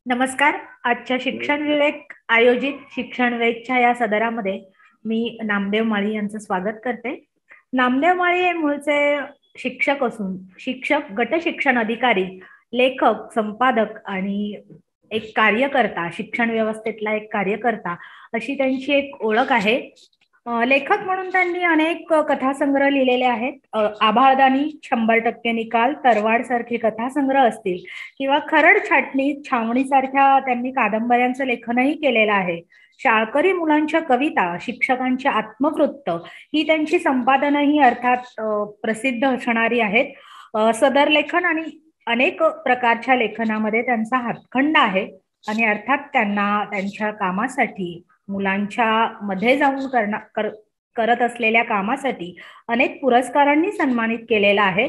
नमस्कार. आजच्या शिक्षण विवेक आयोजित शिक्षण वेधच्या या सदरामध्ये मी नामदेव माळी यांचं स्वागत करते. नामदेव माळी हे मूळचे शिक्षक असून शिक्षक, गट शिक्षण अधिकारी, लेखक, संपादक आणि एक कार्यकर्ता, शिक्षण व्यवस्थेतला एक कार्यकर्ता अशी त्यांची एक ओळख आहे. लेखक म्हणून त्यांनी अनेक कथासंग्रह लिहिलेले आहेत. आभाळदानी, 100% निकाल, तरवाड सारखे कथासंग्रह असतील किंवा खरड छाटणी, छावणी सारख्या त्यांनी कादंबऱ्यांचं लेखनही केलेलं आहे. शाळकरी मुलांच्या कविता, शिक्षकांचे आत्मकृत्य ही त्यांची संपादनही अर्थात प्रसिद्ध असणारी आहेत. सदर लेखन आणि अनेक प्रकारच्या लेखनामध्ये त्यांचा हातखंड आहे आणि अर्थात त्यांना त्यांच्या कामासाठी, मुलांच्या मध्ये जाऊन करत असलेल्या कामासाठी अनेक पुरस्कारांनी सन्मानित केलेला आहे.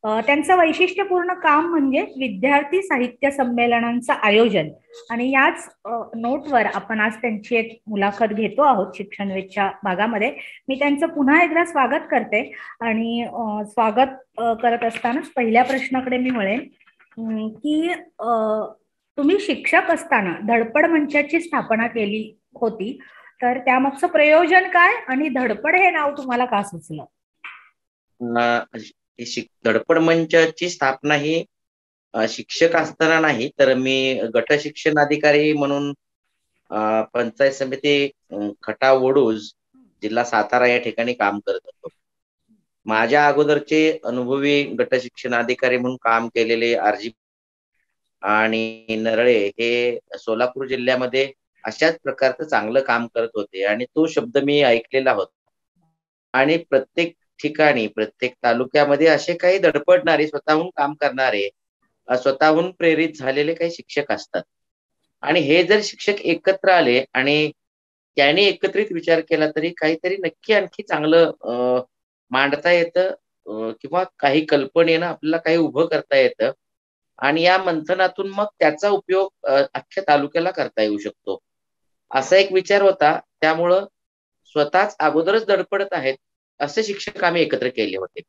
त्यांचं वैशिष्ट्यपूर्ण काम म्हणजे विद्यार्थी साहित्य संमेलनांचं आयोजन आणि याच नोटवर आपण आज त्यांची एक मुलाखत घेतो आहोत शिक्षण वेधच्या भागामध्ये. मी त्यांचं पुन्हा एकदा स्वागत करते आणि स्वागत करत असतानाच पहिल्या प्रश्नाकडे मी वळेन की तुम्ही शिक्षक असताना धडपड मंचाची स्थापना केली होती, तर त्यामागचं प्रयोजन काय आणि धडपड हे नाव तुम्हाला का सुचलं? धडपड मंचाची स्थापना ही शिक्षक असताना नाही, तर मी गट शिक्षण अधिकारी म्हणून पंचायत समिती खटाव वडूज, जिल्हा सातारा या ठिकाणी काम करत होतो. माझ्या अगोदरचे अनुभवी गट शिक्षण अधिकारी म्हणून काम केलेले आरजी आणि नरळे हे सोलापूर जिल्ह्यामध्ये अशाच प्रकारचं चांगलं काम करत होते आणि तो शब्द मी ऐकलेला होता. आणि प्रत्येक ठिकाणी, प्रत्येक तालुक्यामध्ये असे काही धडपडणारे, स्वतःहून काम करणारे, स्वतःहून प्रेरित झालेले काही शिक्षक असतात. आणि हे जर शिक्षक एकत्र आले आणि त्याने एकत्रित विचार केला तरी काहीतरी नक्की आणखी चांगलं मांडता येतं, किंवा काही कल्पनेनं आपल्याला काही उभं करता येतं आणि या मंथनातून मग त्याचा उपयोग अख्ख्या तालुक्याला करता येऊ शकतो, असा एक विचार होता. त्यामुळं स्वतःच अगोदरच धडपडत आहेत असे शिक्षक आम्ही एकत्र केले होते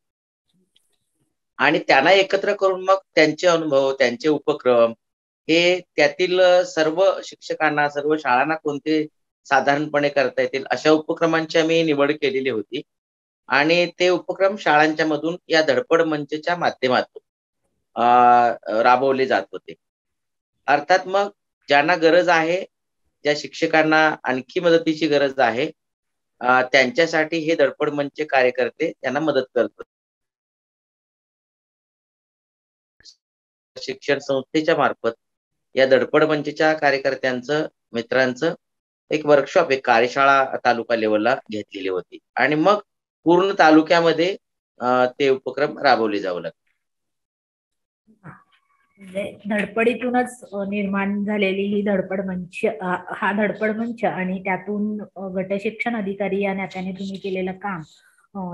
आणि त्यांना एकत्र करून मग त्यांचे अनुभव, त्यांचे उपक्रम हे त्यातील सर्व शिक्षकांना, सर्व शाळांना कोणते साधारणपणे करता येतील अशा उपक्रमांची आम्ही निवड केलेली होती आणि ते उपक्रम शाळांच्या मधून या धडपड मंचच्या माध्यमातून राबवले जात होते. अर्थात मग ज्यांना गरज आहे, ज्या शिक्षकांना आणखी मदतीची गरज आहे, त्यांच्यासाठी हे धडपड मंच कार्यकर्ते त्यांना मदत करतात. शिक्षण संस्थेच्या मार्फत या धडपड मंचच्या कार्यकर्त्यांचं, मित्रांचं एक वर्कशॉप, एक कार्यशाळा तालुका लेवलला घेतलेली होती आणि मग पूर्ण तालुक्यामध्ये ते उपक्रम राबवले जाऊ लागले. म्हणजे धडपडीतूनच निर्माण झालेली ही धडपड मंच, हा धडपड मंच आणि त्यातून गट शिक्षण अधिकारी या नात्याने तुम्ही केलेलं काम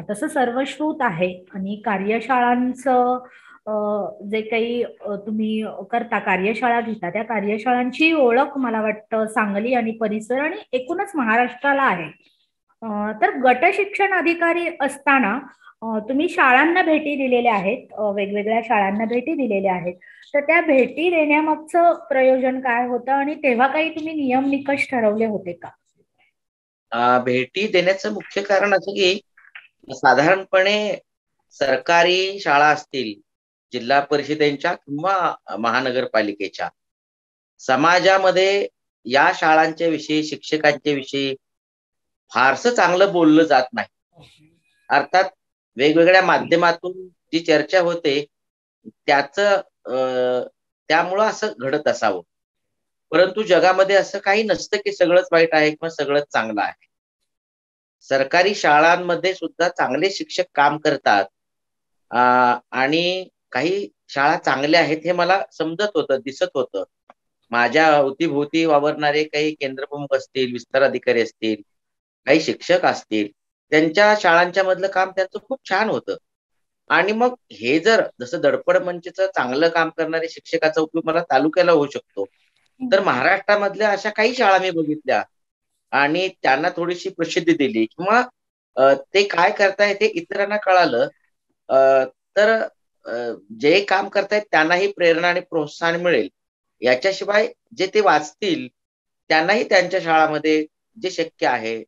तसं सर्वश्रुत आहे. आणि कार्यशाळांचं जे काही तुम्ही करता, कार्यशाळा घेता, त्या कार्यशाळांची ओळख मला वाटतं सांगली आणि परिसर आणि एकूणच महाराष्ट्राला आहे. तर गट शिक्षण अधिकारी असताना तुम्ही शाळांना भेटी दिलेल्या आहेत, वेगवेगळ्या शाळांना भेटी दिलेल्या आहेत, तर त्या भेटी देण्यामागचं प्रयोजन काय होतं आणि तेव्हा काही तुम्ही नियम निकष ठरवले होते का? भेटी देण्याचं मुख्य कारण असं की साधारणपणे सरकारी शाळा असतील, जिल्हा परिषदेच्या किंवा महानगरपालिकेच्या, समाजामध्ये या शाळांच्या विषयी, शिक्षकांच्या विषयी फारसं चांगलं बोललं जात नाही. अर्थात वेगवेगळ्या माध्यमातून जी चर्चा होते त्याचं त्यामुळं असं घडत असावं, परंतु जगामध्ये असं काही नसतं की सगळंच वाईट आहे किंवा सगळंच चांगलं आहे. सरकारी शाळांमध्ये सुद्धा चांगले शिक्षक काम करतात आणि काही शाळा चांगल्या आहेत हे मला समजत होतं, दिसत होतं. माझ्या अवतीभोवती वावरणारे काही केंद्रप्रमुख असतील, विस्तार अधिकारी असतील, काही शिक्षक असतील, त्यांच्या शाळांच्या मधलं काम त्यांचं खूप छान होतं. आणि मग हे जर जसं धडपड मंचचं चांगलं काम करणारे शिक्षकाचा उपयोग मला तालुक्याला होऊ शकतो, तर महाराष्ट्रामधल्या अशा काही शाळा मी बघितल्या आणि त्यांना थोडीशी प्रसिद्धी दिली किंवा ते काय करतायत ते इतरांना कळालं, तर जे काम करतायत त्यांनाही प्रेरणा आणि प्रोत्साहन मिळेल याच्याशिवाय जे ते वाचतील त्यांनाही त्यांच्या शाळामध्ये जे शक्य आहे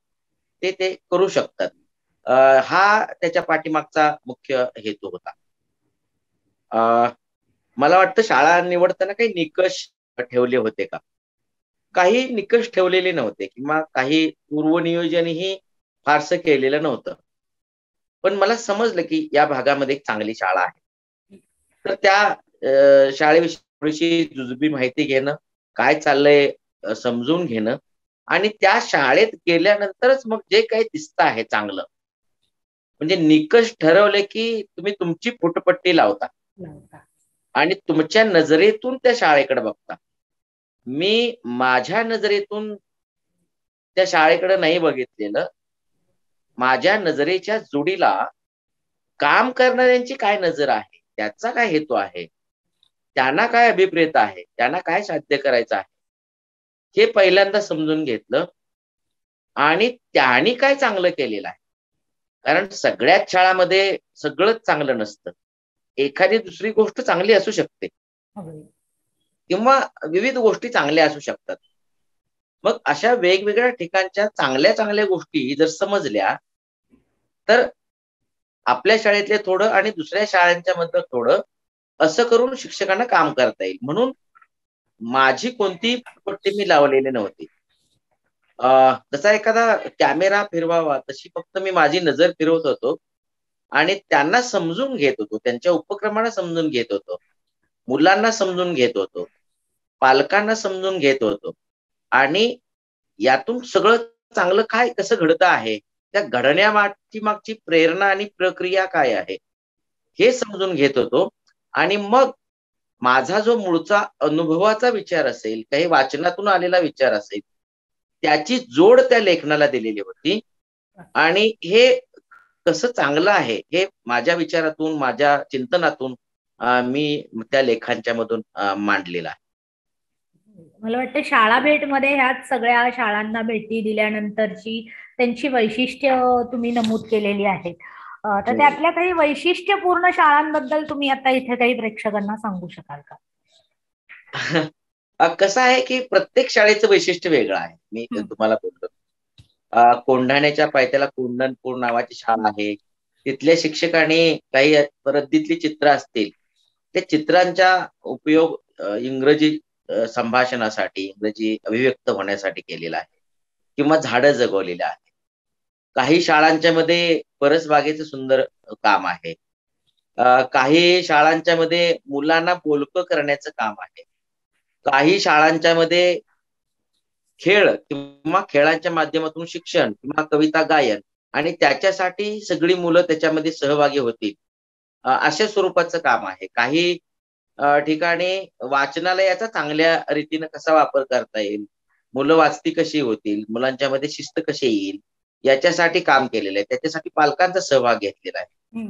ते ते करू शकतात. हा त्याच्या पाठीमागचा मुख्य हेतू होता. मला वाटतं शाळा निवडताना काही निकष ठेवले होते का? काही निकष ठेवलेले नव्हते किंवा काही पूर्वनियोजनही फारसं केलेलं नव्हतं. पण मला समजलं की या भागामध्ये एक चांगली शाळा आहे. तर त्या शाळेविषयी थोडीशी जुजबी माहिती घेणं, काय चाललंय समजून घेणं आणि त्या शाळेत गेल्यानंतरच मग जे काही दिसतं आहे चांगलं, म्हणजे निकष ठरवले की तुम्ही तुमची फुटपट्टी लावता आणि तुमच्या नजरेतून त्या शाळेकडे बघता. मी माझ्या नजरेतून त्या शाळेकडे नाही बघितलेलं. माझ्या नजरेच्या जोडीला काम करणाऱ्यांची काय नजर आहे, त्याचा काय हेतू आहे, त्यांना काय अभिप्रेत आहे, त्यांना काय साध्य करायचं आहे, हे पहिल्यांदा समजून घेतलं आणि त्यांनी काय चांगलं केलेलं आहे. कारण सगळ्याच शाळांमध्ये सगळंच चांगलं नसतं. एखादी दुसरी गोष्ट चांगली असू शकते किंवा विविध गोष्टी चांगल्या असू शकतात. मग अशा वेगवेगळ्या ठिकाणच्या चांगल्या चांगल्या गोष्टी जर समजल्या तर आपल्या शाळेतले थोडं आणि दुसऱ्या शाळांच्या मधलं थोडं असं करून शिक्षकांना काम करता येईल. म्हणून माझी कोणतीही पट्टी मी लावलेली नव्हती. जसा एखादा कॅमेरा फिरवावा तशी फक्त मी माझी नजर फिरवत होतो आणि त्यांना समजून घेत होतो, त्यांच्या उपक्रमांना समजून घेत होतो, मुलांना समजून घेत होतो, पालकांना समजून घेत होतो आणि यातून सगळं चांगलं काय कसं घडतं आहे, त्या घडण्यामागची मागची प्रेरणा आणि प्रक्रिया काय आहे हे समजून घेत होतो. आणि मग माझा जो मूळचा अनुभवाचा विचार असेल, काही वाचनातून आलेला विचार असेल, त्याची जोड त्या लेखनाला दिलेली होती आणि हे कसं चांगलं आहे हे माझ्या विचारातून माझ्या चिंतनातून मी त्या लेखांच्या मधून मांडलेलं आहे. मला वाटतं शाळा भेटमध्ये ह्याच सगळ्या शाळांना भेटी दिल्यानंतरची त्यांची वैशिष्ट्य तुम्ही नमूद केलेली आहेत. तर त्यातल्या काही वैशिष्ट्यपूर्ण शाळांबद्दल तुम्ही आता इथे काही प्रेक्षकांना सांगू शकाल का? कसं आहे की प्रत्येक शाळेचं वैशिष्ट्य वेगळं आहे. मी तुम्हाला बोलतो. कोंढाण्याच्या पायथ्याला कोंढणपूर नावाची शाळा आहे. तिथल्या शिक्षकांनी काही रद्दीतली चित्र असतील, त्या चित्रांचा उपयोग इंग्रजी संभाषणासाठी, इंग्रजी अभिव्यक्त होण्यासाठी केलेला आहे किंवा झाडं जगवलेली आहे. काही शाळांच्या मध्ये परसबागेचं सुंदर काम आहे. काही शाळांच्या मध्ये मुलांना बोलकं करण्याचं काम आहे. काही शाळांच्या मध्ये खेळ किंवा खेळांच्या माध्यमातून शिक्षण किंवा कविता गायन आणि त्याच्यासाठी सगळी मुलं त्याच्यामध्ये सहभागी होतील अशा स्वरूपाचं काम आहे. काही ठिकाणी वाचनालयाचा चांगल्या रीतीनं कसा वापर करता येईल, मुलं वाचती कशी होतील, मुलांच्या मध्ये शिस्त कशी येईल याच्यासाठी काम केलेलं आहे. त्याच्यासाठी पालकांचा सहभाग घेतलेला आहे.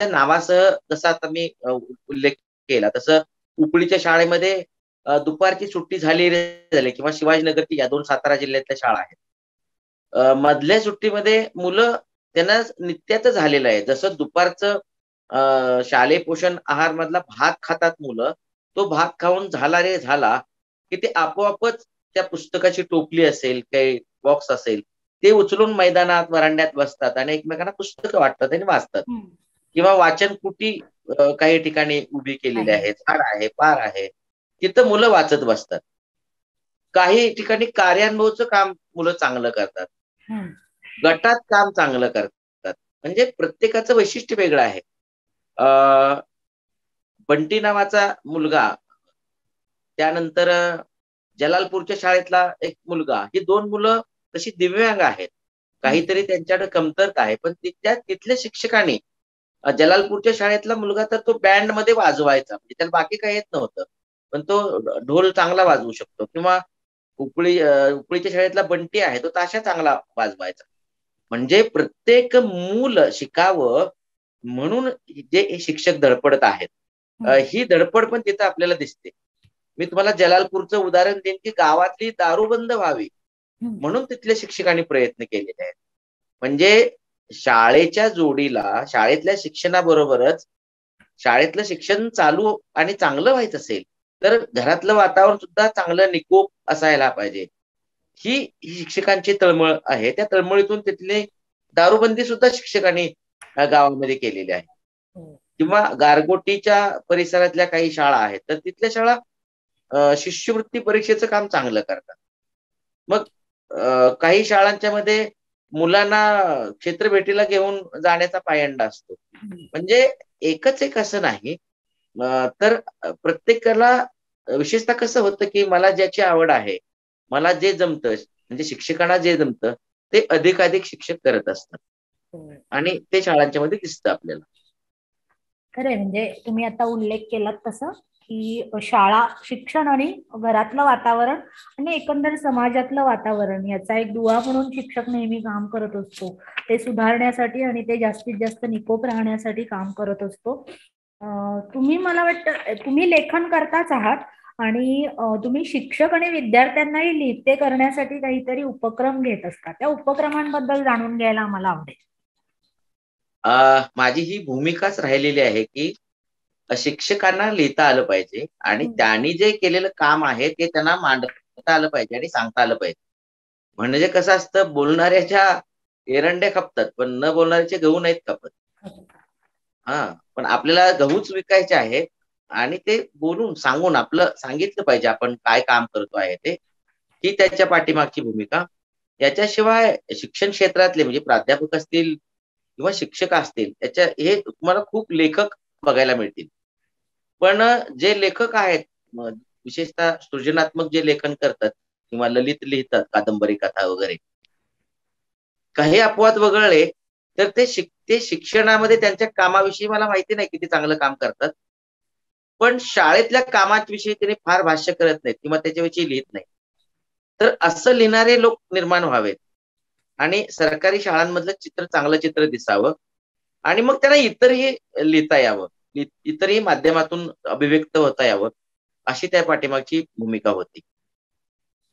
त्या नावासह जसं आता मी उल्लेख केला तसं उपळीच्या शाळेमध्ये दुपारची सुट्टी झाली किंवा शिवाजीनगरची या 2 सातारा जिल्ह्यातल्या शाळा आहेत. मधल्या सुट्टीमध्ये मुलं त्यांना नित्याचं झालेलं आहे. जसं दुपारचं शालेय पोषण आहार मधला भात खातात मुलं, तो भात खाऊन झाला रे झाला, की ते आपोआपच त्या पुस्तकाची टोपली असेल, काही बॉक्स असेल, ते उचलून मैदानात, व्हरांड्यात बसतात आणि एकमेकांना पुस्तकं वाटतात आणि वाचतात. किंवा वाचन कुटी काही ठिकाणी उभी केलेली आहे, झाड आहे, पार आहे. तिथं मुलं वाचत बसतात. काही ठिकाणी कार्यानुभवचं काम मुलं चांगलं करतात. गटात काम चांगलं करतात. म्हणजे प्रत्येकाचं वैशिष्ट्य वेगळं आहे. बंटी नावाचा मुलगा, त्यानंतर जलालपूरच्या शाळेतला एक मुलगा, ही 2 मुलं तशी दिव्यांग आहेत. काहीतरी त्यांच्याकडे कमतरता आहे. पण तिथल्या शिक्षकांनी जलालपूरच्या शाळेतला मुलगा तर तो बँड मध्ये वाजवायचा, म्हणजे त्याला बाकी काही येत नव्हतं. पण तो ढोल चांगला वाजवू शकतो किंवा उपळीच्या शाळेतला बंटी आहे, तो ताशा चांगला वाजवायचा. म्हणजे प्रत्येक मूल शिकावं म्हणून जे शिक्षक धडपडत आहेत, ही धडपड पण तिथं आपल्याला दिसते. मी तुम्हाला जलालपूरचं उदाहरण देईन की गावातली दारूबंद व्हावी म्हणून तिथल्या शिक्षकांनी प्रयत्न केलेले आहेत. म्हणजे शाळेच्या जोडीला शाळेतल्या शिक्षणाबरोबरच शाळेतलं शिक्षण चालू आणि चांगलं व्हायचं असेल तर घरातलं वातावरण सुद्धा चांगलं निकोप असायला पाहिजे. ही शिक्षकांची तळमळ आहे. त्या तळमळीतून तिथली दारूबंदी सुद्धा शिक्षकांनी गावामध्ये केलेली आहे. किंवा गारगोटीच्या परिसरातल्या काही शाळा आहेत, तर तिथल्या शाळा शिष्यवृत्ती परीक्षेचं काम चांगलं करतात. मग काही शाळांच्या मध्ये मुलांना क्षेत्रभेटीला घेऊन जाण्याचा पायंडा असतो. म्हणजे एकच एक असं नाही. तर प्रत्येकाला विशेषतः कसं होतं, की मला ज्याची आवड आहे, मला जे जमतं, म्हणजे शिक्षकांना जे जमतं ते अधिकाधिक शिक्षक करत असतात आणि ते शाळांच्या मध्ये दिसतं आपल्याला. खरंय, म्हणजे तुम्ही आता उल्लेख केलात तसं की शाळा, शिक्षण आणि घरातलं वातावरण आणि एकंदर समाजातलं वातावरण याचा एक दुवा म्हणून शिक्षक नेहमी काम करत असतो. ते सुधारण्यासाठी आणि ते जास्तीत जास्त निकोप राहण्यासाठी काम करत असतो. तुम्ही, मला वाटतं तुम्ही लेखन करताच आहात आणि तुम्ही शिक्षक आणि विद्यार्थ्यांनाही लिहिते करण्यासाठी काहीतरी उपक्रम घेत असता. त्या उपक्रमांबद्दल जाणून घ्यायला आम्हाला आवडेल. माझी ही भूमिकाच राहिलेली आहे, की शिक्षकांना लिहिता आलं पाहिजे आणि त्यांनी जे केलेलं काम आहे ते त्यांना मांडता आलं पाहिजे आणि सांगता आलं पाहिजे. म्हणजे कसं असतं, बोलणाऱ्याच्या एरंड्या खपतात, पण न बोलणाऱ्याचे गहू नाहीत खपत. पण आपल्याला गहूच विकायचे आहेत आणि ते बोलून सांगून आपलं सांगितलं पाहिजे आपण काय काम करतो आहे ते. ही त्याच्या पाठीमागची भूमिका. याच्याशिवाय शिक्षण क्षेत्रातले म्हणजे प्राध्यापक असतील किंवा शिक्षक असतील, त्याच्या हे तुम्हाला खूप लेखक बघायला मिळतील. पण जे लेखक आहेत, विशेषतः सृजनात्मक जे लेखन करतात किंवा ललित लिहितात, कादंबरी, कथा वगैरे, काही अपवाद वगळले तर ते शिक्षणामध्ये त्यांच्या कामाविषयी मला माहिती नाही किती चांगलं काम करतात. पण शाळेतल्या कामाविषयी त्यांनी फार भाष्य करत नाहीत किंवा त्याच्याविषयी लिहित नाही. तर असं लिहिणारे लोक निर्माण व्हावेत आणि सरकारी शाळांमधलं चित्र, चांगलं चित्र दिसावं आणि मग त्यांना इतरही लिहिता यावं, इतरही माध्यमातून अभिव्यक्त होता यावं, अशी त्या पाठीमागची भूमिका होती.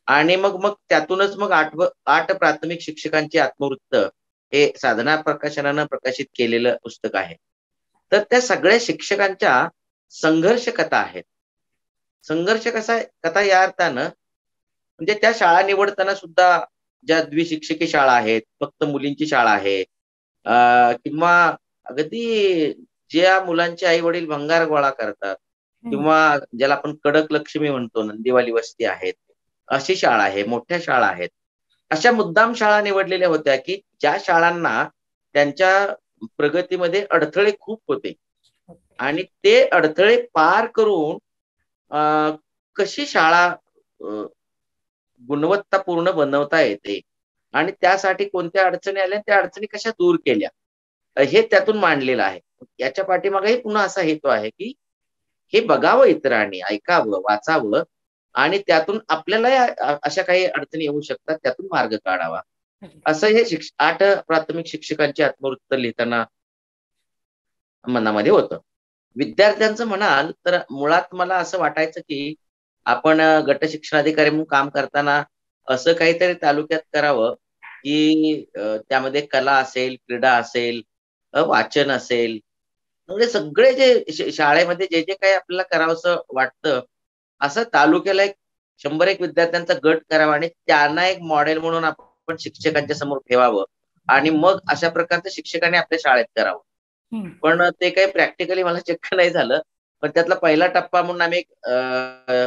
आणि मग मग त्यातूनच मग 8 प्राथमिक शिक्षकांची आत्मवृत्त हे साधना प्रकाशनानं प्रकाशित केलेलं पुस्तक आहे. तर त्या सगळ्या शिक्षकांच्या संघर्ष कथा आहेत. संघर्ष कसा आहे, कथा या अर्थानं, म्हणजे त्या शाळा निवडताना सुद्धा ज्या द्विशिक्षकी शाळा आहेत, फक्त मुलींची शाळा आहे, किंवा अगदी ज्या मुलांचे आई वडील भंगार गोळा करतात किंवा ज्याला आपण कडक लक्ष्मी म्हणतो, नंदीवाली वस्ती आहेत, अशी शाळा आहे, मोठ्या शाळा आहेत. अशा मुद्दाम शाळा निवडलेल्या होत्या, की ज्या शाळांना त्यांच्या प्रगतीमध्ये अडथळे खूप होते आणि ते अडथळे पार करून कशी शाळा गुणवत्तापूर्ण बनवता येते आणि त्यासाठी कोणत्या अडचणी आल्या, त्या अडचणी कशा दूर केल्या, हे त्यातून मांडलेलं आहे. याच्या पाठीमागेही पुन्हा असा हेतू आहे, की हे बघावं इतरांनी, ऐकावं, वाचावं आणि त्यातून आपल्यालाही अशा काही अडचणी येऊ शकतात, त्यातून मार्ग काढावा. असं हे 8 प्राथमिक शिक्षकांची आत्मवृत्त लिहिताना मनामध्ये होतं. विद्यार्थ्यांचं म्हणाल तर मुळात मला असं वाटायचं, की आपण गट शिक्षणाधिकारी म्हणून काम करताना असं काहीतरी तालुक्यात करावं, की त्यामध्ये कला असेल, क्रीडा असेल, वाचन असेल, म्हणजे सगळे जे शाळेमध्ये जे जे काही आपल्याला करावंसं वाटतं, असं तालुक्याला एक 100-1 विद्यार्थ्यांचा गट करावा आणि त्यांना एक मॉडेल म्हणून आपण शिक्षकांच्या समोर ठेवावं आणि मग अशा प्रकारचं शिक्षकांनी आपल्या शाळेत करावं. पण ते काही प्रॅक्टिकली मला शक्य नाही झालं. पण त्यातला पहिला टप्पा म्हणून आम्ही एक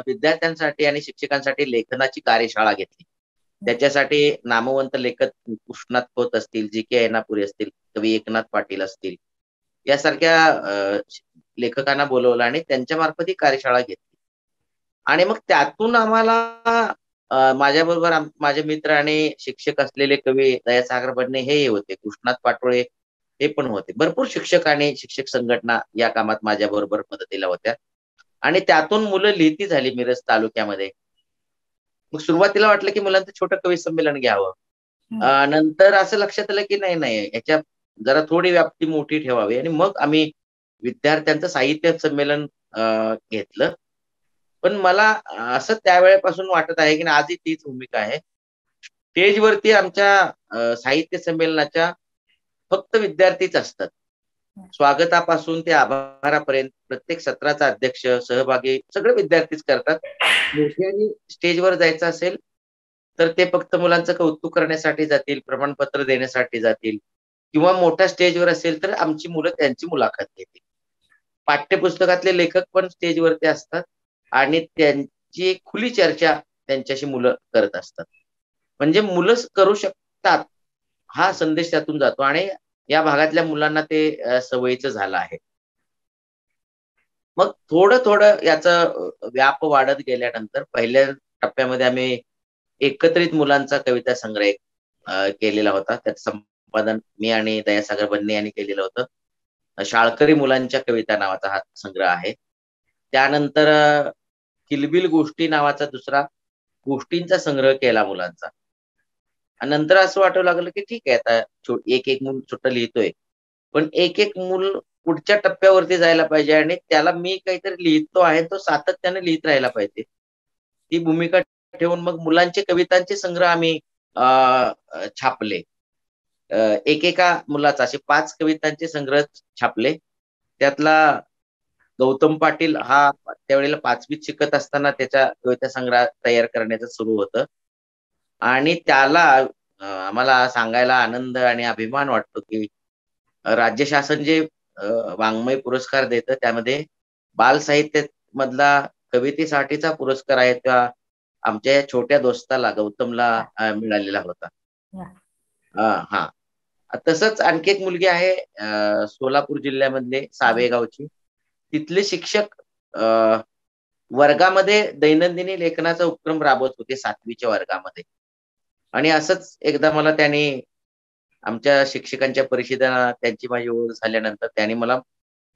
विद्यार्थ्यांसाठी आणि शिक्षकांसाठी लेखनाची कार्यशाळा घेतली. त्याच्यासाठी नामवंत लेखक कृष्णात खोत असतील, जी.के. ऐनापुरे असतील, कवी एकनाथ पाटील असतील, यासारख्या लेखकांना बोलवलं आणि त्यांच्यामार्फत ही कार्यशाळा घेतली. आणि मग त्यातून आम्हाला माझ्याबरोबर माझे मित्र आणि शिक्षक असलेले कवी दयासागर बडणे हेही होते. कृष्णात पाटोळे हे पण होते. भरपूर शिक्षक आणि शिक्षक संघटना या कामात माझ्याबरोबर मदतीला होत्या. आणि त्यातून मुलं लिहिती झाली मिरज तालुक्यामध्ये. मग सुरुवातीला वाटलं की मुलांचं छोटं कवी संमेलन घ्यावं. नंतर असं लक्षात आलं की नाही, नाही, याच्या जरा थोडी व्याप्ती मोठी ठेवावी आणि मग आम्ही विद्यार्थ्यांचं साहित्य संमेलन घेतलं. पण मला असं त्यावेळेपासून वाटत आहे की आजही तीच भूमिका आहे. स्टेजवरती आमच्या साहित्य संमेलनाच्या फक्त विद्यार्थीच असतात. स्वागतापासून ते आभारापर्यंत प्रत्येक सत्राचा अध्यक्ष, सहभागी सगळे विद्यार्थीच करतात. मोठ्याने स्टेजवर जायचं असेल तर ते फक्त मुलांचं कौतुक करण्यासाठी जातील, प्रमाणपत्र देण्यासाठी जातील किंवा मोठ्या स्टेजवर असेल तर आमची मुलं त्यांची मुलाखत घेतील. पाठ्यपुस्तकातले लेखक पण स्टेजवरती असतात आणि त्यांची एक खुली चर्चा त्यांच्याशी मुलं करत असतात. म्हणजे मुलं करू शकतात हा संदेश त्यातून जातो आणि या भागातल्या मुलांना ते सवयीचं झालं आहे. मग थोडं थोडं याचं व्याप वाढत गेल्यानंतर पहिल्या टप्प्यामध्ये आम्ही एकत्रित मुलांचा कविता संग्रह केलेला होता. त्याचं संपादन मी आणि दयासागर बन्ने यांनी केलेलं होतं. शाळकरी मुलांच्या कविता नावाचा हा संग्रह आहे. त्यानंतर किलबिल गोष्टी नावाचा दुसरा गोष्टींचा संग्रह केला मुलांचा. आणि नंतर असं वाटू लागलं की ठीक आहे आता एक एक मूल छोटं लिहितोय, पण एक एक मूल पुढच्या टप्प्यावरती जायला पाहिजे आणि त्याला मी काहीतरी लिहितो आहे तो सातत्याने लिहित राहायला पाहिजे. ती भूमिका ठेवून मग मुलांचे कवितांचे संग्रह आम्ही छापले. एकेका मुलाचा असे 5 कवितांचे संग्रह छापले. त्यातला गौतम पाटील हा त्यावेळेला 5वीत शिकत असताना त्याच्या कविता संग्रह तयार करण्याचं सुरू होतं. आणि त्याला आम्हाला सांगायला आनंद आणि अभिमान वाटतो, की राज्य शासन जे वाङ्मय पुरस्कार देतं त्यामध्ये बालसाहित्य मधला कवितेसाठीचा पुरस्कार आहे त्या आमच्या या छोट्या दोस्ताला गौतमला मिळालेला होता. हां. तसंच आणखी एक मुलगी आहे सोलापूर जिल्ह्यामधले सावे गावची. तिथले शिक्षक वर्गामध्ये दैनंदिनी लेखनाचा उपक्रम राबवत होते 7वीच्या वर्गामध्ये. आणि असंच एकदा मला त्याने आमच्या शिक्षकांच्या परिषदेला त्यांची माझी ओळख झाल्यानंतर त्यांनी मला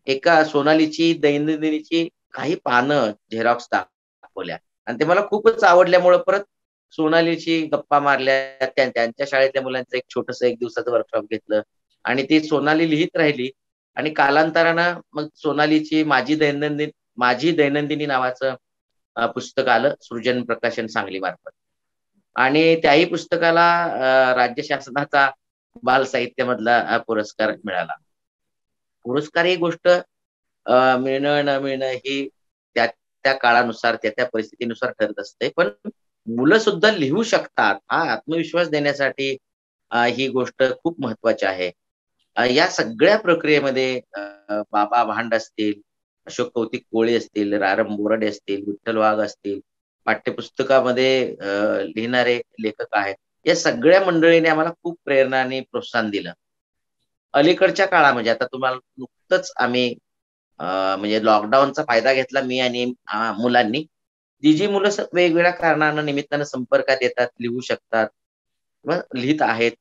एका सोनालीची दैनंदिनीची काही पानं झेरॉक्स दाखवल्या आणि ते मला खूपच आवडल्यामुळं परत सोनालीची गप्पा मारल्या. त्यांच्या शाळेतल्या मुलांचं एक छोटंसं 1 दिवसाचं वर्कशॉप घेतलं आणि ती सोनाली लिहित राहिली आणि कालांतरानं मग सोनालीची माझी दैनंदिनी नावाचं पुस्तक आलं सृजन प्रकाशन सांगली मार्फत. आणि त्याही पुस्तकाला राज्य शासनाचा बाल साहित्यामधला पुरस्कार मिळाला. पुरस्कार ही गोष्ट मिळणं न मिळणं ही त्या त्या काळानुसार त्या त्या परिस्थितीनुसार ठरत असते. पण मुलं सुद्धा लिहू शकतात हा आत्मविश्वास देण्यासाठी ही गोष्ट खूप महत्वाची आहे. या सगळ्या प्रक्रियेमध्ये बाबा भांड असतील, अशोक कौतिक कोळी असतील, रारम बोराडे असतील, विठ्ठल वाघ असतील, पाठ्यपुस्तकामध्ये लिहिणारे लेखक आहेत. या सगळ्या मंडळीने आम्हाला खूप प्रेरणा आणि प्रोत्साहन दिलं. अलीकडच्या काळामध्ये म्हणजे आता तुम्हाला नुकतंच आम्ही म्हणजे लॉकडाऊनचा फायदा घेतला मी आणि मुलांनी. जी मुलं वेगवेगळ्या कारणानं निमित्तानं संपर्कात येतात, लिहू शकतात, मग लिहित आहेत.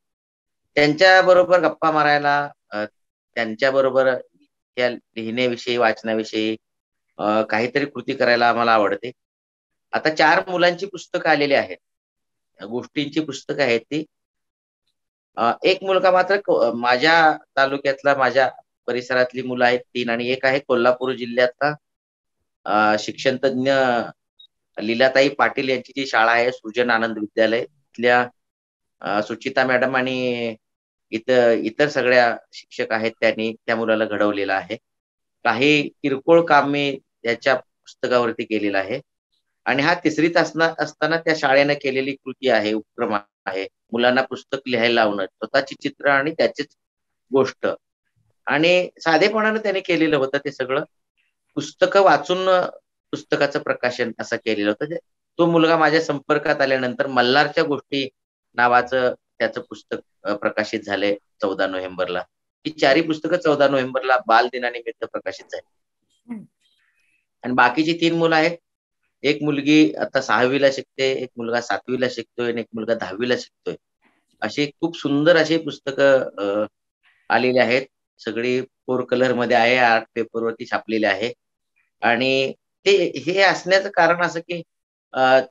त्यांच्याबरोबर गप्पा मारायला त्यांच्याबरोबर त्या लिहिण्याविषयी, वाचनाविषयी काहीतरी कृती करायला आम्हाला आवडते. आता 4 मुलांची पुस्तकं आलेली आहेत. गोष्टींची पुस्तकं आहेत ती. एक मुलगा मात्र माझ्या तालुक्यातला माझ्या परिसरातली मुलं आहेत 3 आणि एक आहे कोल्हापूर जिल्ह्यातला शिक्षण तज्ञ लीलाताई पाटील यांची जी शाळा आहे सृजन आनंद विद्यालय तिथल्या सुचिता मॅडम आणि इतर सगळ्या शिक्षक आहेत त्यांनी त्या मुलाला घडवलेलं आहे. काही किरकोळ काम मी त्याच्या पुस्तकावरती केलेलं आहे आणि हा 3रीत असताना त्या शाळेनं केलेली कृती आहे, उपक्रम आहे. मुलांना पुस्तक लिहायला लावणं, स्वतःची चित्र आणि त्याचीच गोष्ट आणि साधेपणानं त्याने केलेलं होतं ते सगळं. पुस्तकं वाचून पुस्तकाचं प्रकाशन असं केलेलं होतं. तो मुलगा माझ्या संपर्कात आल्यानंतर मल्हारच्या गोष्टी नावाचं त्याचं पुस्तक प्रकाशित झालंय 14 नोव्हेंबरला. ही 4ही पुस्तकं 14 नोव्हेंबरला बालदिनानिमित्त प्रकाशित झाली. आणि बाकीची 3 मुलं आहेत. एक मुलगी आता 6वीला शिकते, एक मुलगा 7वीला शिकतोय आणि एक मुलगा 10वीला शिकतोय. अशी खूप सुंदर अशी पुस्तकं आलेली आहेत. सगळी 4 कलर मध्ये आहे, आर्ट पेपरवरती छापलेली आहे. आणि हे असण्याचं कारण असं की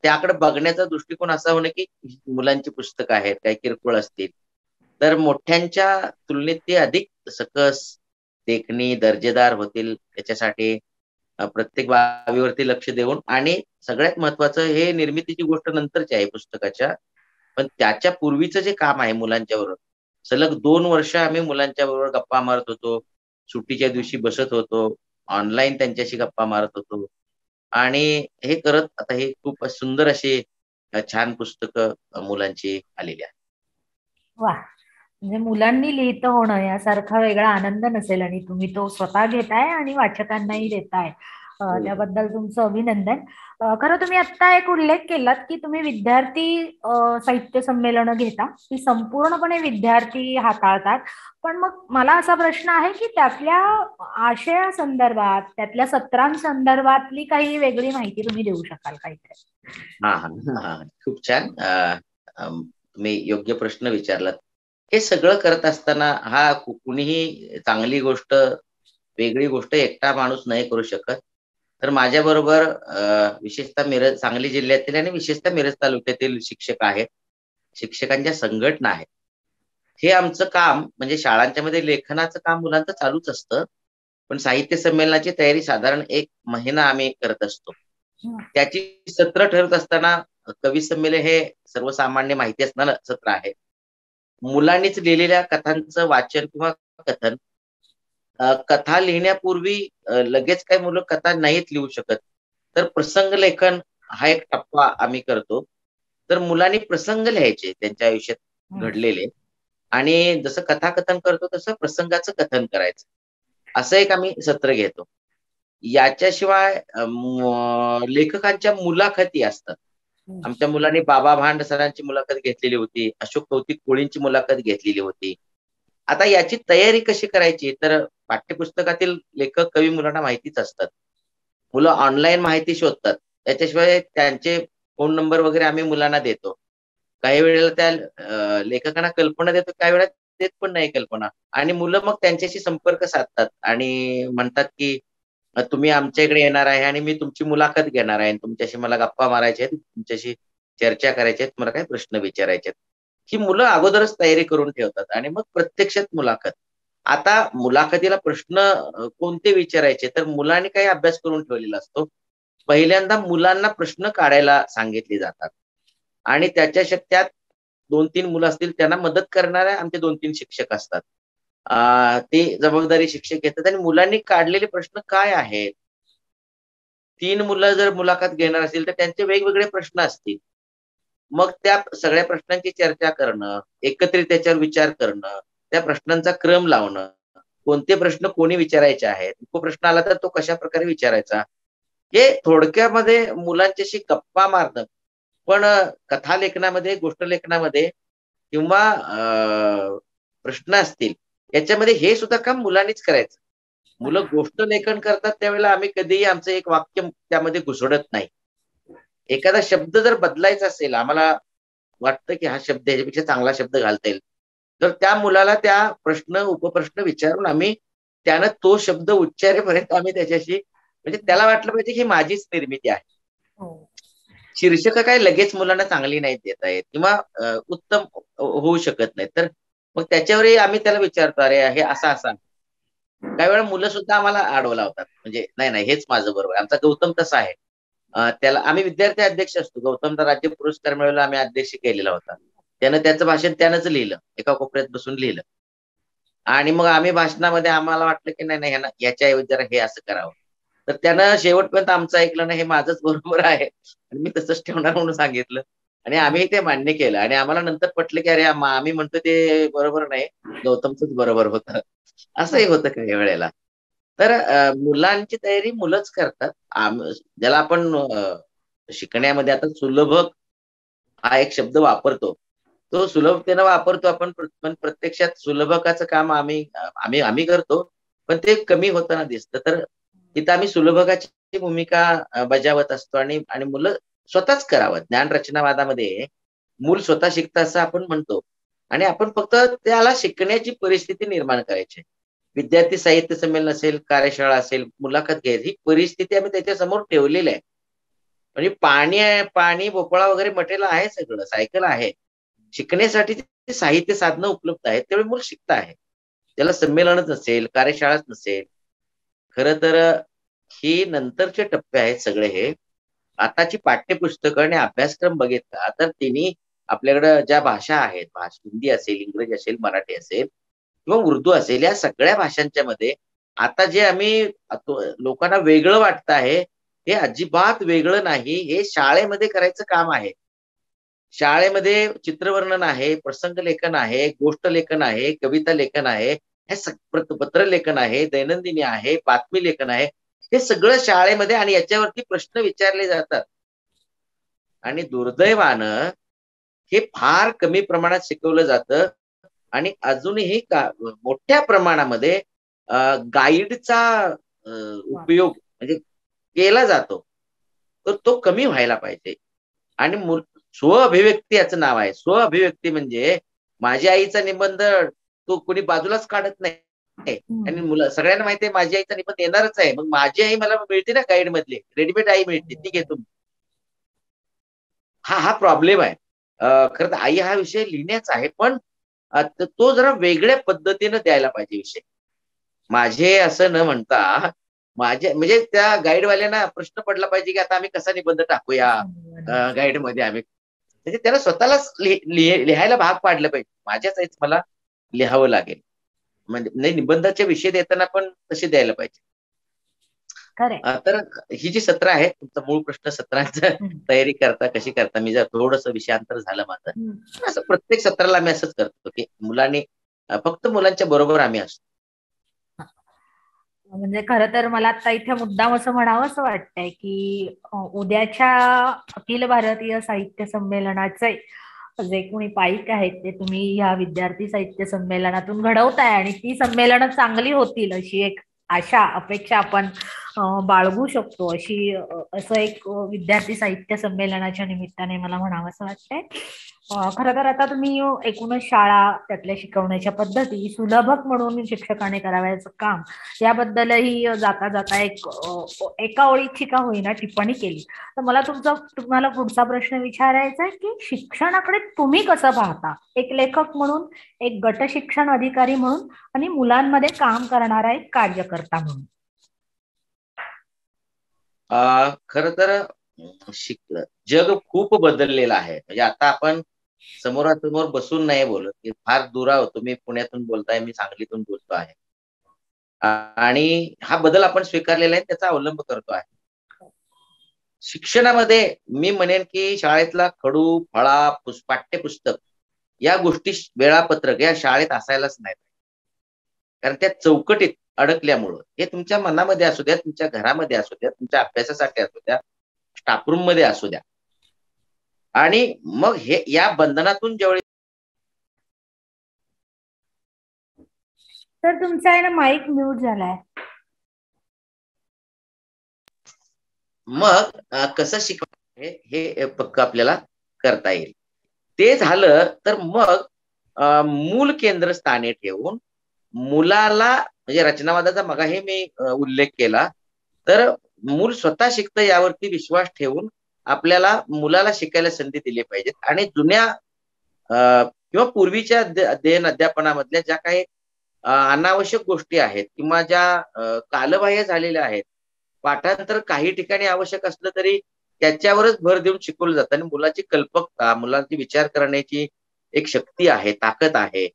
त्याकडे बघण्याचा दृष्टिकोन असा होणं की मुलांची पुस्तकं आहेत, काही किरकोळ असतील. तर मोठ्यांच्या तुलनेत ते अधिक सकस, देखणी, दर्जेदार होतील याच्यासाठी प्रत्येक बाबीवरती लक्ष देऊन आणि सगळ्यात महत्वाचं हे निर्मितीची गोष्ट नंतरची आहे पुस्तकाच्या. पण त्याच्या पूर्वीचं जे काम आहे मुलांच्या बरोबर सलग 2 वर्ष आम्ही मुलांच्या बरोबर गप्पा मारत होतो. सुट्टीच्या दिवशी बसत होतो, ऑनलाईन त्यांच्याशी गप्पा मारत होतो. आणि हे करत आता हे खूप सुंदर अशी छान पुस्तकं मुलांची आलेली आहेत. वा, म्हणजे मुलांनी लिहितं होणं यासारखा वेगळा आनंद नसेल आणि तुम्ही तो स्वतः घेताय आणि वाचकांनाही देताय. त्याबद्दल तुमचं अभिनंदन. खरं तुम्ही आत्ता एक उल्लेख केलात की तुम्ही विद्यार्थी साहित्य संमेलनं घेता, ती संपूर्णपणे विद्यार्थी हाताळतात. पण मग मला असा प्रश्न आहे की त्यातल्या आशयासंदर्भात, त्यातल्या सत्रांसंदर्भातली काही वेगळी माहिती तुम्ही देऊ शकाल का इथे? हा हा हा, खूप छान. तुम्ही योग्य प्रश्न विचारलात. हे सगळं करत असताना हा कुणीही चांगली गोष्ट, वेगळी गोष्ट एकटा माणूस नाही करू शकत. तर माझ्याबरोबर विशेषतः मिरज, सांगली जिल्ह्यातील आणि विशेषतः मिरज तालुक्यातील शिक्षक आहेत, शिक्षकांच्या संघटना आहेत. हे आमचं काम म्हणजे शाळांच्या मध्ये लेखनाचं काम मुलांचं चालूच असतं. पण साहित्य संमेलनाची तयारी साधारण 1 महिना आम्ही करत असतो. त्याची सत्र ठरत असताना कवी संमेलन हे सर्वसामान्य माहिती असणारं सत्र आहे. मुलांनीच लिहिलेल्या कथांचं वाचन किंवा कथन. कथा लिहिण्यापूर्वी लगेच काही मुलं कथा नाहीत लिहू शकत. तर प्रसंग लेखन हा एक टप्पा आम्ही करतो. तर मुलांनी प्रसंग लिहायचे त्यांच्या आयुष्यात घडलेले, आणि जसं कथाकथन करतो तसं प्रसंगाचं कथन करायचं. असं एक आम्ही सत्र घेतो. याच्याशिवाय लेखकांच्या मुलाखती असतात. आमच्या मुलांनी बाबा भांड सरांची मुलाखत घेतलेली होती, अशोक कौतिक कोळींची मुलाखत घेतलेली होती. आता याची तयारी कशी करायची, तर पाठ्यपुस्तकातील लेखक कवी मुलांना माहितीच असतात. मुलं ऑनलाईन माहिती शोधतात. त्याच्याशिवाय त्यांचे फोन नंबर वगैरे आम्ही मुलांना देतो. काही वेळेला त्या लेखकांना कल्पना देतो, काही वेळा देत पण नाही कल्पना. आणि मुलं मग त्यांच्याशी संपर्क साधतात आणि म्हणतात की तुम्ही आमच्या इकडे येणार आहे आणि मी तुमची मुलाखत घेणार आहे. तुमच्याशी मला गप्पा मारायच्या आहेत, तुमच्याशी चर्चा करायची आहे, तुम्हाला काही प्रश्न विचारायचे आहेत. ही मुलं अगोदरच तयारी करून ठेवतात आणि मग प्रत्यक्षात मुलाखत. आता मुलाखतीला प्रश्न कोणते विचारायचे, तर मुलांनी काही अभ्यास करून ठेवलेला असतो. पहिल्यांदा मुलांना प्रश्न काढायला सांगितले जातात आणि त्यात 2-3 मुलं असतील, त्यांना मदत करणारे आमचे 2-3 शिक्षक असतात. ती जबाबदारी शिक्षक घेतात आणि मुलांनी काढलेले प्रश्न काय आहेत? 3 मुलं जर मुलाखत घेणार असतील, तर त्यांचे वेगवेगळे प्रश्न असतील. मग त्या सगळ्या प्रश्नांची चर्चा करणं, एकत्रित त्याच्यावर विचार करणं, त्या प्रश्नांचा क्रम लावणं, कोणते प्रश्न कोणी विचारायचे आहेत, तो प्रश्न आला तर तो कशाप्रकारे विचारायचा, हे थोडक्यामध्ये मुलांच्याशी गप्पा मारणं. पण कथा लेखनामध्ये, गोष्ट लेखनामध्ये किंवा प्रश्न असतील, याच्यामध्ये हे सुद्धा काम मुलांनीच करायचं. मुलं गोष्ट लेखन करतात त्यावेळेला आम्ही कधीही आमचं एक वाक्य त्यामध्ये घुसडत नाही. एखादा शब्द जर बदलायचा असेल, आम्हाला वाटतं की हा शब्द ह्याच्यापेक्षा चांगला शब्द घालता येईल, तर त्या मुलाला त्या प्रश्न, उपप्रश्न विचारून आम्ही त्यानं तो शब्द उच्चारेपर्यंत आम्ही त्याच्याशी, म्हणजे त्याला वाटलं पाहिजे की माझीच निर्मिती आहे. शीर्षक काय लगेच मुलांना चांगली नाही देता येत किंवा उत्तम होऊ शकत नाही. तर मग त्याच्यावरही आम्ही त्याला विचारतो, अरे हे असं असं. काही वेळा मुलं सुद्धा आम्हाला आडवं लावतात. म्हणजे नाही, नाही हेच माझं बरोबर आहे. आमचा गौतम तसा आहे. त्याला आम्ही विद्यार्थी अध्यक्ष असतो. गौतमला राज्य पुरस्कार मिळवला, आम्ही अध्यक्ष केलेला होता. त्यानं त्याचं भाषण त्यानंच लिहिलं. एका कोपऱ्यात बसून लिहिलं. आणि मग आम्ही भाषणामध्ये आम्हाला वाटलं की नाही, नाही ह्यानं याच्याऐवजी जरा हे असं करावं. तर त्यानं शेवटपर्यंत आमचं ऐकलं नाही, हे माझंच बरोबर आहे आणि मी तसंच ठेवणार म्हणून सांगितलं. आणि आम्ही ते मान्य केलं आणि आम्हाला नंतर पटलं की अरे आम्ही म्हणतो ते बरोबर नाही, गौतमचंच बरोबर होतं. असंही होतं काही वेळेला. तर मुलांची तयारी मुलंच करतात. ज्याला आपण शिकण्यामध्ये आता सुलभक हा एक शब्द वापरतो. तो सुलभतेनं वापरतो आपण, पण प्रत्यक्षात सुलभकाचं काम आम्ही आम्ही आम्ही करतो, पण ते कमी होताना दिसतं. तर तिथं आम्ही सुलभकाची भूमिका बजावत असतो आणि आणि मुलं स्वतःच करावं. ज्ञानरचनावादामध्ये मूल स्वतः शिकतं असं आपण म्हणतो आणि आपण फक्त त्याला शिकण्याची परिस्थिती निर्माण करायची. विद्यार्थी साहित्य संमेलन असेल, कार्यशाळा असेल, मुलाखत घ्यायची, ही परिस्थिती आम्ही त्याच्यासमोर ठेवलेली आहे. म्हणजे पाणी आहे, पाणी, भोपळा वगैरे मटेरियल आहे, सगळं सायकल आहे. शिकण्यासाठी जे साहित्य साधनं उपलब्ध आहेत, त्यावेळी मूल शिकत आहे. त्याला संमेलनच नसेल, कार्यशाळाच नसेल. खरं तर ही नंतरचे टप्पे आहेत सगळे हे. आताची पाठ्यपुस्तकं आणि अभ्यासक्रम बघितला तर तिन्ही आपल्याकडं ज्या भाषा आहेत, हिंदी असेल, इंग्रजी असेल, मराठी असेल किंवा उर्दू असेल, या सगळ्या भाषांच्या मध्ये आता जे आम्ही लोकांना वेगळं वाटतं आहे, हे अजिबात वेगळं नाही. हे शाळेमध्ये करायचं काम आहे. शाळेमध्ये चित्रवर्णन आहे, प्रसंग लेखन आहे, गोष्ट लेखन आहे, कविता लेखन आहे, हे पत्र लेखन आहे, दैनंदिनी आहे, बातमी लेखन आहे. हे सगळं शाळेमध्ये आणि याच्यावरती प्रश्न विचारले जातात. आणि दुर्दैवानं हे फार कमी प्रमाणात शिकवलं जातं आणि अजूनही मोठ्या प्रमाणामध्ये गाईडचा उपयोग म्हणजे केला जातो. तर तो कमी व्हायला पाहिजे. आणि स्व अभिव्यक्ती याचं नाव आहे. स्व अभिव्यक्ती म्हणजे माझ्या आईचा निबंध तो कोणी बाजूलाच काढत नाही. आणि सगळ्यांना माहिती आहे माझी आईचा निबंध येणारच आहे. मग माझी आई मला मिळते ना गाईड मधली, रेडीमेड आई मिळते, ती घेतो. हा प्रॉब्लेम आहे. खरं तर आई हा विषय लिहिण्याचा आहे, पण तो जरा वेगळ्या पद्धतीनं द्यायला पाहिजे विषय. माझे असं न म्हणता माझे म्हणजे त्या गाईडवाल्यांना प्रश्न पडला पाहिजे की आता आम्ही कसा निबंध टाकूया गाईड मध्ये. आम्ही म्हणजे त्याला स्वतःलाच लिहायला भाग पाडलं पाहिजे. माझ्याच आईच मला लिहावं लागेल. म्हणजे निबंधाचे विषय देताना पण तसे द्यायला पाहिजे. तर ही जी सत्र आहे, तुमचा मूळ प्रश्न सत्रांचं तयारी करता कशी करता, मी जर थोडंसं विषयांतर झालं माझं, असं प्रत्येक सत्राला आम्ही असंच करतो की मुलांनी फक्त मुलांच्या बरोबर आम्ही असतो. म्हणजे खरं तर मला आता इथे मुद्दाम असं म्हणावं असं वाटतंय की उद्याच्या अखिल भारतीय साहित्य संमेलनाचे जे कोणी पाईक आहेत ते तुम्ही ह्या विद्यार्थी साहित्य संमेलनातून घडवताय आणि ती संमेलनं चांगली होतील अशी एक आशा अपेक्षा आपण बाळगू शकतो. असं एक विद्यार्थी साहित्य संमेलनाच्या निमित्ताने मला म्हणावं असं वाटतंय. खरं तर आता तुम्ही एकूणच शाळा, त्यातल्या शिकवण्याच्या पद्धती सुलभक म्हणून शिक्षकाने करावयाचं काम, याबद्दलही जाता जाता एका ओळीची का होईना टिप्पणी केली. तर मला तुम्हाला पुढचा प्रश्न विचारायचा आहे की शिक्षणाकडे तुम्ही कसं पाहता, एक लेखक म्हणून, एक गट शिक्षण अधिकारी म्हणून आणि मुलांमध्ये काम करणारा एक कार्यकर्ता म्हणून. खर तर जग खूप बदललेलं आहे. म्हणजे आता आपण समोरासमोर बसून नाही बोलत, फार दुरावतो. तुम्ही पुण्यातून बोलताय, मी सांगलीतून बोलतो आहे. आणि हा बदल आपण स्वीकारलेला आहे, त्याचा अवलंब करतो आहे. शिक्षणामध्ये मी म्हणेन की शाळेतला खडू, फळा, पाठ्यपुस्तक या गोष्टी, वेळापत्रक या शाळेत असायलाच नाही. कारण त्या चौकटीत अडकल्यामुळं, हे तुमच्या मनामध्ये असू द्या, तुमच्या घरामध्ये असू द्या, तुमच्या अभ्यासासाठी असू द्या, स्टाफरूम मध्ये असू द्या. आणि मग हे या बंधनातून जेवढे तर तुमचा आहे ना माईक म्यूट झालाय. मग कसं शिकवायचं हे पक्क आपल्याला करता येईल. ते झालं तर मग मूल केंद्रस्थानी ठेवून मुलाला, म्हणजे रचनावादाचा मगाही मी उल्लेख केला, तर मूल स्वतः शिकतं यावरती विश्वास ठेवून आपल्याला मुलाला शिकायला संधी दिली पाहिजे. आणि जुन्या किंवा पूर्वीच्या अध्ययन अध्यापनामधल्या ज्या काही अनावश्यक गोष्टी आहेत किंवा ज्या कालबाह्य झालेल्या आहेत, पाठांतर काही ठिकाणी आवश्यक असलं तरी त्याच्यावरच भर देऊन शिकवलं जातं. आणि मुलाची कल्पकता, मुलांची विचार करण्याची एक शक्ती आहे, ताकद आहे.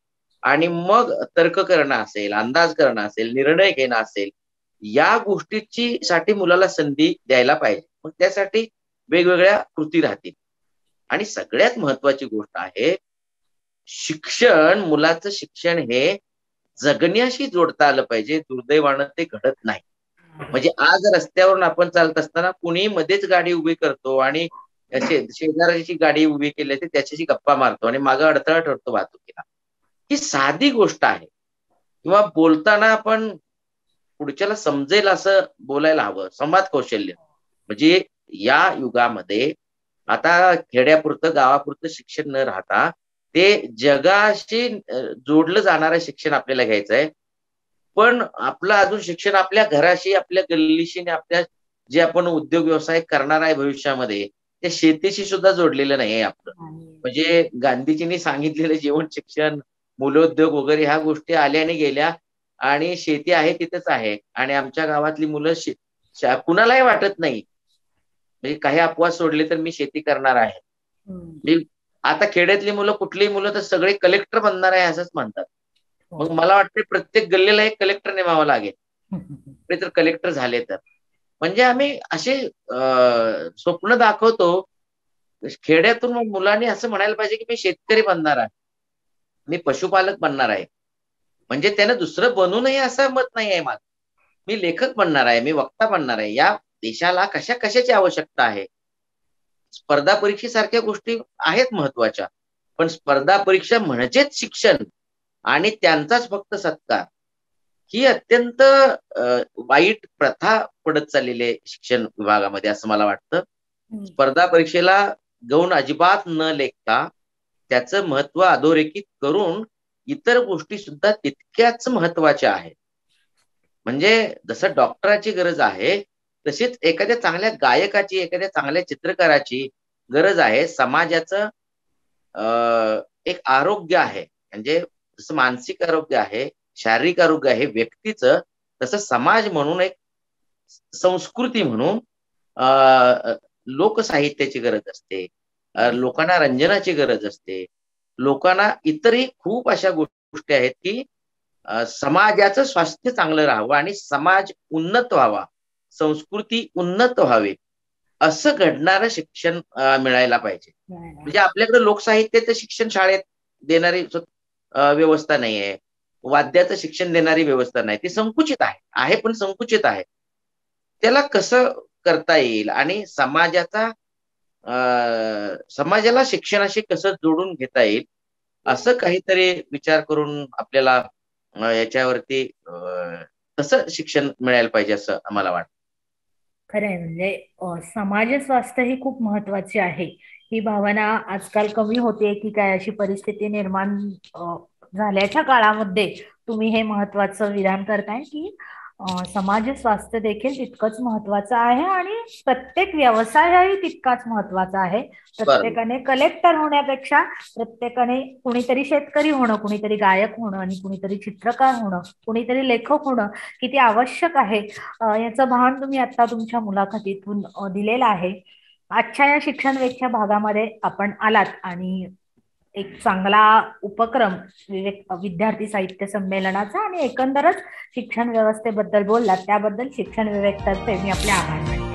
आणि मग तर्क करणं असेल, अंदाज करणं असेल, निर्णय घेणं असेल, या गोष्टीची साठी मुलाला संधी द्यायला पाहिजे. मग त्यासाठी वेगवेगळ्या कृती राहतील. आणि सगळ्यात महत्वाची गोष्ट आहे, शिक्षण, मुलाचं शिक्षण हे जगण्याशी जोडता आलं पाहिजे. दुर्दैवानं ते घडत नाही. म्हणजे आज रस्त्यावरून आपण चालत असताना कुणी मध्येच गाडी उभी करतो आणि शेजाऱ्याची गाडी उभी केली असते त्याच्याशी गप्पा मारतो आणि मागं अडथळा ठरतो वाहतुकीला. ही साधी गोष्ट आहे. किंवा बोलताना आपण पुढच्याला समजेल असं बोलायला हवं. संवाद कौशल्य म्हणजे या युगामध्ये आता खेड्यापुरतं, गावापुरतं शिक्षण न राहता ते जगाशी जोडलं जाणारं शिक्षण आपल्याला घ्यायचं आहे. पण आपलं अजून शिक्षण आपल्या घराशी, आपल्या गल्लीशी, आपल्या जे आपण उद्योग व्यवसाय करणार आहे भविष्यामध्ये, त्या शेतीशी सुद्धा जोडलेलं नाही आपलं. म्हणजे गांधीजींनी सांगितलेलं जीवन शिक्षण, मूलोद्योग वगैरे ह्या गोष्टी आल्या आणि गेल्या आणि शेती आहे तिथेच आहे. आणि आमच्या गावातली मुलं कुणालाही वाटत नाही, म्हणजे काही अपवाद सोडले तर मी शेती करणार आहे. आता खेड्यातली मुलं, कुठलीही मुलं तर सगळे कलेक्टर बनणार आहे असंच म्हणतात. मग मला वाटतं प्रत्येक गल्लीला एक कलेक्टर नेमावा लागेल. कुठे तर कलेक्टर झाले तर. म्हणजे आम्ही असे स्वप्न दाखवतो. खेड्यातून मग मुलांनी असं म्हणायला पाहिजे की मी शेतकरी बनणार आहे, मी पशुपालक बनणार आहे. म्हणजे त्यानं दुसरं बनू नये असं मत नाही आहे माझं. मी लेखक बनणार आहे, मी वक्ता बनणार आहे. या देशाला कशा कशाची आवश्यकता आहे. स्पर्धा परीक्षेसारख्या गोष्टी आहेत महत्वाच्या, पण स्पर्धा परीक्षा म्हणजेच शिक्षण आणि त्यांचाच फक्त सत्कार ही अत्यंत वाईट प्रथा पडत चाललेली आहे शिक्षण विभागामध्ये असं मला वाटतं. स्पर्धा परीक्षेला गौण अजिबात न लेखता त्याचं महत्व अधोरेखित करून इतर गोष्टी सुद्धा तितक्याच महत्वाच्या आहेत. म्हणजे जसं डॉक्टराची गरज आहे तशीच एखाद्या चांगल्या गायकाची, एखाद्या चांगल्या चित्रकाराची गरज आहे. समाजाचं एक आरोग्य आहे. म्हणजे जसं मानसिक आरोग्य आहे, शारीरिक आरोग्य आहे व्यक्तीचं, तसं समाज म्हणून एक संस्कृती म्हणून लोकसाहित्याची गरज असते. लोकांना रंजनाची गरज असते. लोकांना इतरही खूप अशा गोष्टी आहेत की समाजाचं स्वास्थ्य चांगलं राहावं आणि समाज उन्नत व्हावा, संस्कृती उन्नत व्हावी, असं घडणारं शिक्षण मिळायला पाहिजे. म्हणजे आपल्याकडे लोकसाहित्याचं शिक्षण शाळेत देणारी व्यवस्था नाही आहे. वाद्याचं शिक्षण देणारी व्यवस्था नाही. ती संकुचित आहे पण संकुचित आहे. त्याला कसं करता येईल आणि समाजाला शिक्षणाशी कसं जोडून घेता येईल असं काहीतरी विचार करून आपल्याला याच्यावरती तसं शिक्षण मिळायला पाहिजे असं आम्हाला वाटतं. खरंय. म्हणजे समाज स्वास्थ्य ही खूप महत्वाची आहे. ही भावना आजकाल कमी होते की काय, अशी परिस्थिती निर्माण झाल्याच्या काळामध्ये तुम्ही हे महत्वाचं विधान करताय की समाज स्वास्थ्य देखील तितकंच महत्वाचं आहे आणि प्रत्येक व्यवसायही तितकाच महत्वाचा आहे. बरोबर. प्रत्येकाने कलेक्टर होण्यापेक्षा प्रत्येकाने कुणीतरी शेतकरी होणं, कुणीतरी गायक होणं आणि कुणीतरी चित्रकार होणं, कुणीतरी लेखक होणं किती आवश्यक आहे याचं भान तुम्ही आता तुमच्या मुलाखतीतून दिलेलं आहे. आजच्या या शिक्षण वेधच्या भागामध्ये आपण आलात आणि एक चांगला उपक्रम विद्यार्थी साहित्य संमेलनाचा आणि एकंदरच शिक्षण व्यवस्थेबद्दल बोललात, त्याबद्दल शिक्षण विवेक तर्फे मी आपले आभार मानते.